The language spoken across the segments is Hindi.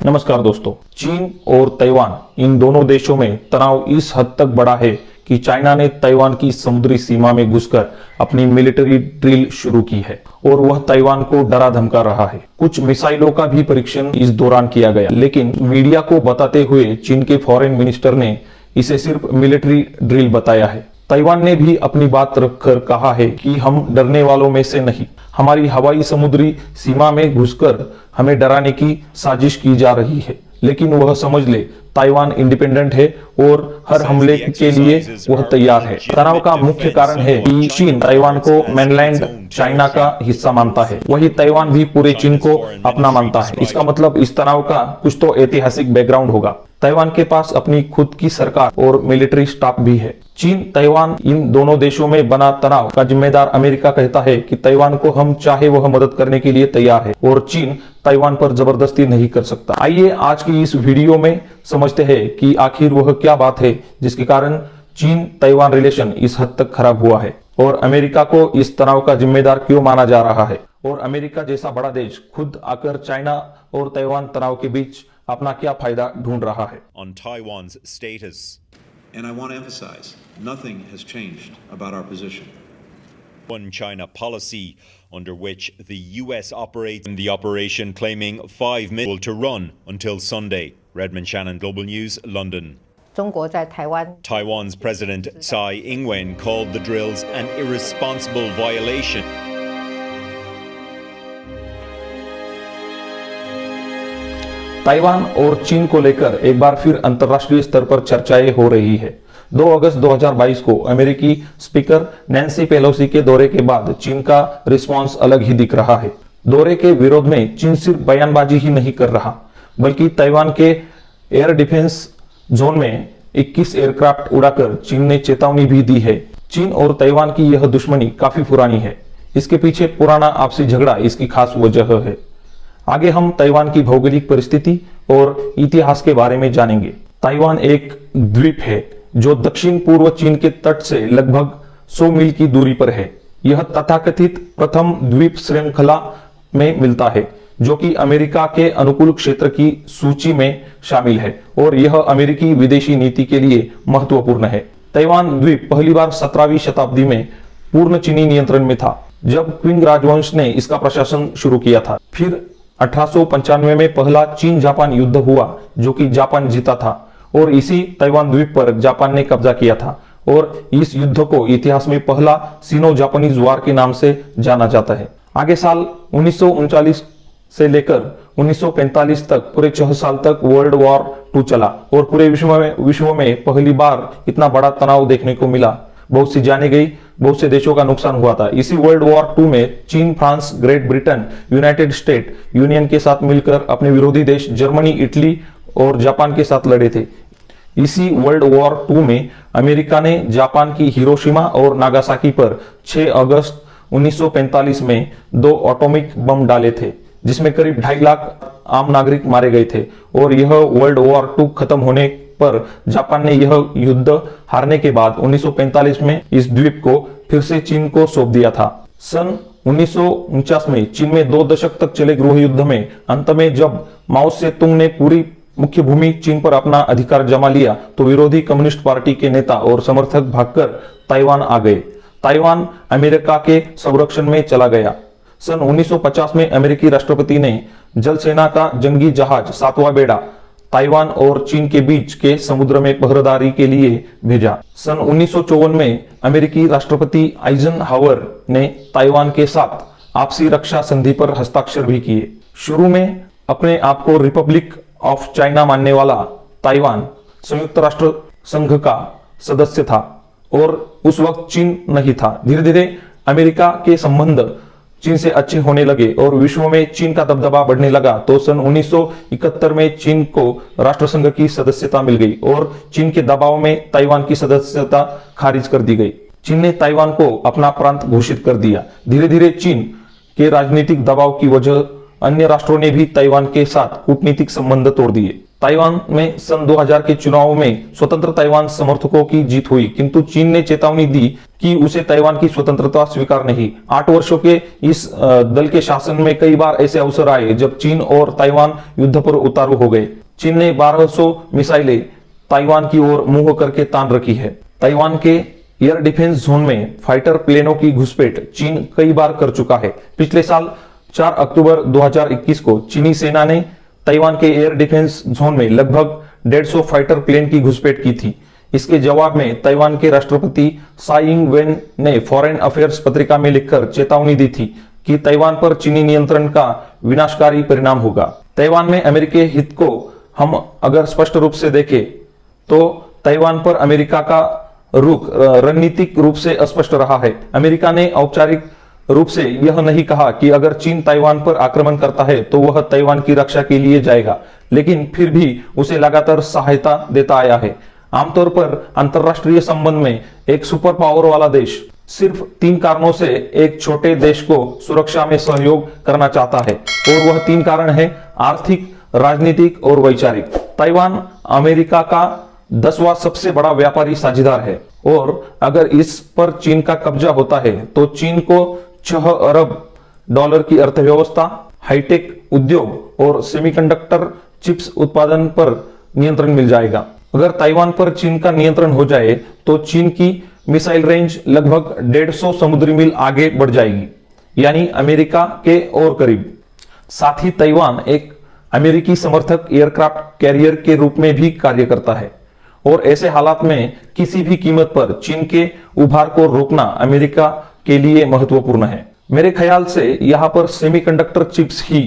नमस्कार दोस्तों, चीन और ताइवान इन दोनों देशों में तनाव इस हद तक बढ़ा है कि चाइना ने ताइवान की समुद्री सीमा में घुसकर अपनी मिलिट्री ड्रिल शुरू की है और वह ताइवान को डरा धमका रहा है। कुछ मिसाइलों का भी परीक्षण इस दौरान किया गया, लेकिन मीडिया को बताते हुए चीन के फॉरेन मिनिस्टर ने इसे सिर्फ मिलिट्री ड्रिल बताया है। ताइवान ने भी अपनी बात रखकर कहा है कि हम डरने वालों में से नहीं, हमारी हवाई समुद्री सीमा में घुसकर हमें डराने की साजिश की जा रही है, लेकिन वह समझ ले ताइवान इंडिपेंडेंट है और हर हमले के लिए वह तैयार है। तनाव का मुख्य कारण है कि चीन ताइवान को मेनलैंड चाइना का हिस्सा मानता है, वही ताइवान भी पूरे चीन को अपना मानता है। इसका मतलब इस तनाव का कुछ तो ऐतिहासिक बैकग्राउंड होगा। ताइवान के पास अपनी खुद की सरकार और मिलिट्री स्टाफ भी है। चीन ताइवान इन दोनों देशों में बना तनाव का जिम्मेदार अमेरिका कहता है कि ताइवान को हम चाहे वह मदद करने के लिए तैयार है और चीन ताइवान पर जबरदस्ती नहीं कर सकता। आइए आज की इस वीडियो में समझते हैं कि आखिर वह क्या बात है जिसके कारण चीन ताइवान रिलेशन इस हद तक खराब हुआ है और अमेरिका को इस तनाव का जिम्मेदार क्यों माना जा रहा है और अमेरिका जैसा बड़ा देश खुद आकर चाइना और ताइवान तनाव के बीच अपना क्या फायदा ढूंढ रहा है। On Taiwan's status. And I want to emphasize, nothing has changed about our position. One China policy under which the US operates in the operation, claiming 5 million to run until Sunday. Redmond Shannon, Global News, London. 中国在台湾 Taiwan's President Tsai Ing-wen called the drills an irresponsible violation. Taiwan और चीन को लेकर एक बार फिर अंतर्राष्ट्रीय स्तर पर चर्चाएं हो रही है। 2 अगस्त 2022 को अमेरिकी स्पीकर नैन्सी पेलोसी के दौरे के बाद चीन का रिस्पांस अलग ही दिख रहा है। दौरे के विरोध में चीन सिर्फ बयानबाजी ही नहीं कर रहा, बल्कि ताइवान के एयर डिफेंस जोन में 21 एयरक्राफ्ट उड़ाकर चीन ने चेतावनी भी दी है। चीन और ताइवान की यह दुश्मनी काफी पुरानी है। इसके पीछे पुराना आपसी झगड़ा इसकी खास वजह है। आगे हम ताइवान की भौगोलिक परिस्थिति और इतिहास के बारे में जानेंगे। ताइवान एक द्वीप है जो दक्षिण पूर्व चीन के तट से लगभग 100 मील की दूरी पर है। यह तथाकथित प्रथम द्वीप श्रृंखला में मिलता है, जो कि अमेरिका के अनुकूल क्षेत्र की सूची में शामिल है और यह अमेरिकी विदेशी नीति के लिए महत्वपूर्ण है। ताइवान द्वीप पहली बार 17वीं शताब्दी में पूर्ण चीनी नियंत्रण में था, जब क्विंग राजवंश ने इसका प्रशासन शुरू किया था। फिर 1895 में पहला चीन जापान युद्ध हुआ, जो कि जापान जीता था और इसी ताइवान द्वीप पर जापान ने कब्जा किया था और इस युद्ध को इतिहास में पहला सिनो जापानीज वार के नाम से जाना जाता है। आगे साल 1939 से लेकर 1945 तक पूरे 6 साल तक वर्ल्ड वॉर 2 चला और पूरे विश्व में पहली बार इतना बड़ा तनाव देखने को मिला। बहुत सी जानी गई, बहुत से देशों का नुकसान हुआ था। इसी वर्ल्ड वॉर 2 में चीन, France, great Britain, United state union के साथ मिलकर अपने विरोधी देश जर्मनी, इटली और जापान के साथ लड़े थे। इसी वर्ल्ड वॉर 2 में अमेरिका ने जापान की हिरोशिमा और नागासाकी पर 6 अगस्त 1945 में 2 एटॉमिक बम डाले थे, जिसमें करीब 2.5 लाख आम नागरिक मारे गए थे और यह वर्ल्ड वॉर 2 खत्म होने पर जापान ने यह युद्ध हारने के बाद 1945 में इस द्वीप को फिर से चीन को सौंप दिया था। सन 1949 में चीन में 2 दशक तक चले गृह युद्ध में अंत में जब माओ से तुंग ने पूरी मुख्य भूमि चीन पर अपना अधिकार जमा लिया, तो विरोधी कम्युनिस्ट पार्टी के नेता और समर्थक भागकर ताइवान आ गए। ताइवान अमेरिका के संरक्षण में चला गया। सन 1950 में अमेरिकी राष्ट्रपति ने जल सेना का जंगी जहाज 7वां बेड़ा ताइवान और चीन के बीच के समुद्र में पहरेदारी के लिए भेजा। सन 1954 में अमेरिकी राष्ट्रपति आइजनहावर ने ताइवान के साथ आपसी रक्षा संधि पर हस्ताक्षर भी किए। शुरू में अपने आप को रिपब्लिक ऑफ चाइना मानने वाला ताइवान संयुक्त राष्ट्र संघ का सदस्य था और उस वक्त चीन नहीं था। धीरे धीरे अमेरिका के संबंध चीन से अच्छे होने लगे और विश्व में चीन का दबदबा बढ़ने लगा, तो सन 1971 में चीन को राष्ट्रसंघ की सदस्यता मिल गई और चीन के दबाव में ताइवान की सदस्यता खारिज कर दी गई। चीन ने ताइवान को अपना प्रांत घोषित कर दिया। धीरे धीरे चीन के राजनीतिक दबाव की वजह अन्य राष्ट्रों ने भी ताइवान के साथ कूटनीतिक संबंध तोड़ दिए। ताइवान में सन 2000 के चुनाव में स्वतंत्र ताइवान समर्थकों की जीत हुई, किंतु चीन ने चेतावनी दी कि उसे ताइवान की स्वतंत्रता स्वीकार नहीं। 8 वर्षों के इस दल के शासन में कई बार ऐसे अवसर आए जब चीन और ताइवान युद्ध पर उतारू हो गए। चीन ने 1200 मिसाइलें ताइवान की ओर मुंह करके तान रखी है। ताइवान के एयर डिफेंस जोन में फाइटर प्लेनों की घुसपैठ चीन कई बार कर चुका है। पिछले साल 4 अक्टूबर 2021 को चीनी सेना ने ताइवान के एयर डिफेंस जोन में लगभग 150 फाइटर प्लेन की घुसपैठ की थी। इसके जवाब में ताइवान के राष्ट्रपति साई इंग वेन ने फॉरेन अफेयर्स पत्रिका में लिखकर चेतावनी दी थी कि ताइवान पर चीनी नियंत्रण का विनाशकारी परिणाम होगा। ताइवान में अमेरिकी हित को हम अगर स्पष्ट रूप से देखें तो ताइवान पर अमेरिका का रुख रणनीतिक रूप से अस्पष्ट रहा है। अमेरिका ने औपचारिक रूप से यह नहीं कहा कि अगर चीन ताइवान पर आक्रमण करता है तो वह ताइवान की रक्षा के लिए जाएगा, लेकिन फिर भी उसे लगातार सहायता देता आया है। आमतौर पर अंतरराष्ट्रीय संबंध में एक सुपर पावर वाला देश सिर्फ 3 कारणों से एक छोटे देश को सुरक्षा में सहयोग करना चाहता है, और वह 3 कारण है आर्थिक, राजनीतिक और वैचारिक। ताइवान अमेरिका का 10वां सबसे बड़ा व्यापारी साझेदार है, और अगर इस पर चीन का कब्जा होता है तो चीन को $6 अरब की अर्थव्यवस्था, हाईटेक उद्योग और सेमीकंडक्टर चिप्स उत्पादन पर नियंत्रण मिल जाएगा। अगर ताइवान पर चीन का नियंत्रण हो जाए तो चीन की मिसाइल रेंज लगभग 150 समुद्री मील आगे बढ़ जाएगी, यानी अमेरिका के और करीब। साथ ही ताइवान एक अमेरिकी समर्थक एयरक्राफ्ट कैरियर के रूप में भी कार्य करता है, और ऐसे हालात में किसी भी कीमत पर चीन के उभार को रोकना अमेरिका के लिए महत्वपूर्ण है। मेरे ख्याल से यहां पर सेमीकंडक्टर चिप्स ही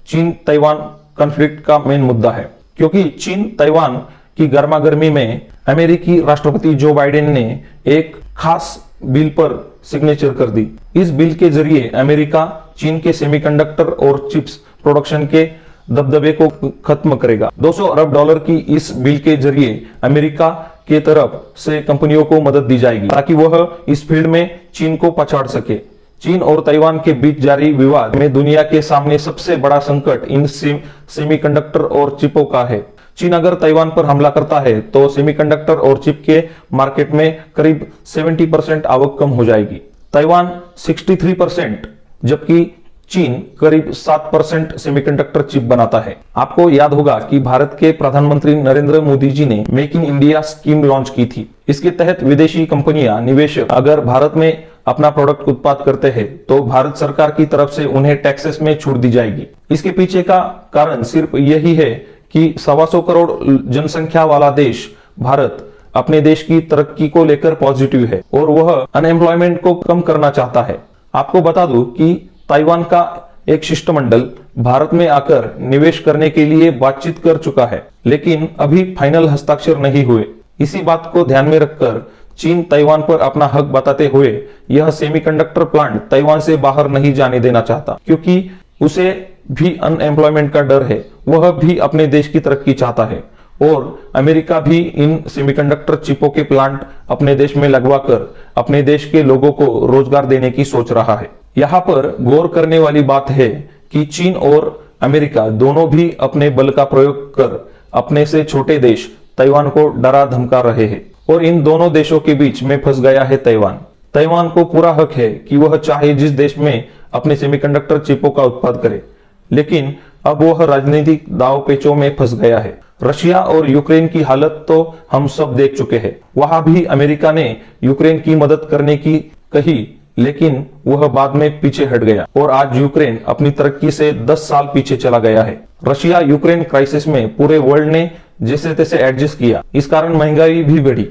चीन ताइवान कॉन्फ्लिक्ट का मेन मुद्दा है, क्योंकि चीन ताइवान की गर्मागर्मी में अमेरिकी राष्ट्रपति जो बाइडेन ने एक खास बिल पर सिग्नेचर कर दी। इस बिल के जरिए अमेरिका चीन के सेमीकंडक्टर और चिप्स प्रोडक्शन के दबदबे को खत्म करेगा। $200 अरब की इस बिल के जरिए अमेरिका के तरफ से कंपनियों को मदद दी जाएगी ताकि वह इस फील्ड में चीन को पछाड़ सके। चीन और ताइवान के बीच जारी विवाद में दुनिया के सामने सबसे बड़ा संकट इन सेमीकंडक्टर और चिपों का है। चीन अगर ताइवान पर हमला करता है तो सेमीकंडक्टर और चिप के मार्केट में करीब 70% आवक कम हो जाएगी। ताइवान 63%, जबकि चीन करीब 7% सेमीकंडक्टर चिप बनाता है। आपको याद होगा कि भारत के प्रधानमंत्री नरेंद्र मोदी जी ने make in India scheme launch की थी। इसके तहत विदेशी कंपनियां, निवेशक अगर भारत में अपना प्रोडक्ट उत्पाद करते हैं तो भारत सरकार की तरफ से उन्हें टैक्सेस में छूट दी जाएगी। इसके पीछे का कारण सिर्फ यही है कि 125 करोड़ जनसंख्या वाला देश भारत अपने देश की तरक्की को लेकर पॉजिटिव है और वह अनएम्प्लॉयमेंट को कम करना चाहता है। आपको बता दूं कि ताइवान का एक शिष्टमंडल भारत में आकर निवेश करने के लिए बातचीत कर चुका है, लेकिन अभी फाइनल हस्ताक्षर नहीं हुए। इसी बात को ध्यान में रखकर चीन ताइवान पर अपना हक बताते हुए यह सेमीकंडक्टर प्लांट ताइवान से बाहर नहीं जाने देना चाहता, क्योंकि उसे भी अनएम्प्लॉयमेंट का डर है। वह भी अपने देश की तरक्की चाहता है और अमेरिका भी इन सेमीकंडक्टर चिपों के प्लांट अपने देश में लगवाकर अपने देश के लोगों को रोजगार देने की सोच रहा है। यहाँ पर गौर करने वाली बात है कि चीन और अमेरिका दोनों भी अपने बल का प्रयोग कर अपने से छोटे देश ताइवान को डरा धमका रहे हैं, और इन दोनों देशों के बीच में फंस गया है ताइवान। ताइवान को पूरा हक है कि वह चाहे जिस देश में अपने सेमीकंडक्टर चिपों का उत्पाद करे, लेकिन अब वह राजनीतिक दाव पेचों में फंस गया है। रशिया और यूक्रेन की हालत तो हम सब देख चुके हैं। वहां भी अमेरिका ने यूक्रेन की मदद करने की कही, लेकिन वह बाद में पीछे हट गया और आज यूक्रेन अपनी तरक्की से 10 साल पीछे चला गया है। रशिया यूक्रेन क्राइसिस में पूरे वर्ल्ड ने जैसे तैसे एडजस्ट किया, इस कारण महंगाई भी बढ़ी।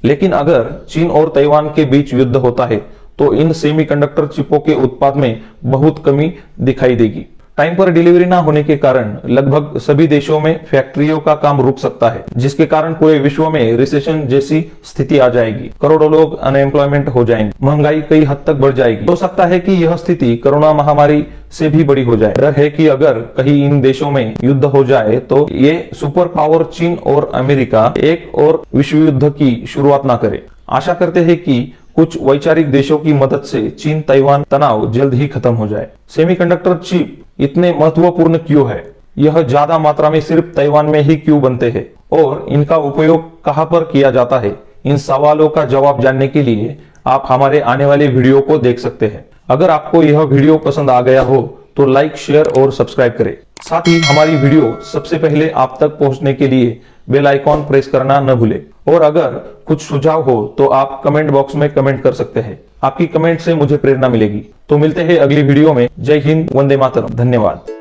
लेकिन अगर चीन और ताइवान के बीच युद्ध होता है तो इन सेमीकंडक्टर चिपों के उत्पाद में बहुत कमी दिखाई देगी। टाइम पर डिलीवरी ना होने के कारण लगभग सभी देशों में फैक्ट्रियों का काम रुक सकता है, जिसके कारण पूरे विश्व में रिसेशन जैसी स्थिति आ जाएगी। करोड़ों लोग अनएम्प्लॉयमेंट हो जाएंगे, महंगाई कई हद तक बढ़ जाएगी। हो सकता है कि यह स्थिति कोरोना महामारी से भी बड़ी हो जाए। डर है कि अगर कहीं इन देशों में युद्ध हो जाए तो ये सुपर पावर चीन और अमेरिका एक और विश्व युद्ध की शुरुआत ना करे। आशा करते हैं कि कुछ वैचारिक देशों की मदद से चीन ताइवान तनाव जल्द ही खत्म हो जाए। सेमीकंडक्टर चिप इतने महत्वपूर्ण क्यों है? यह ज्यादा मात्रा में सिर्फ ताइवान में ही क्यों बनते हैं और इनका उपयोग कहां पर किया जाता है? इन सवालों का जवाब जानने के लिए आप हमारे आने वाले वीडियो को देख सकते हैं। अगर आपको यह वीडियो पसंद आ गया हो तो लाइक, शेयर और सब्सक्राइब करें। साथ ही हमारी वीडियो सबसे पहले आप तक पहुंचने के लिए बेल आइकॉन प्रेस करना न भूलें। और अगर कुछ सुझाव हो तो आप कमेंट बॉक्स में कमेंट कर सकते हैं। आपकी कमेंट से मुझे प्रेरणा मिलेगी। तो मिलते हैं अगली वीडियो में। जय हिंद, वंदे मातरम। धन्यवाद।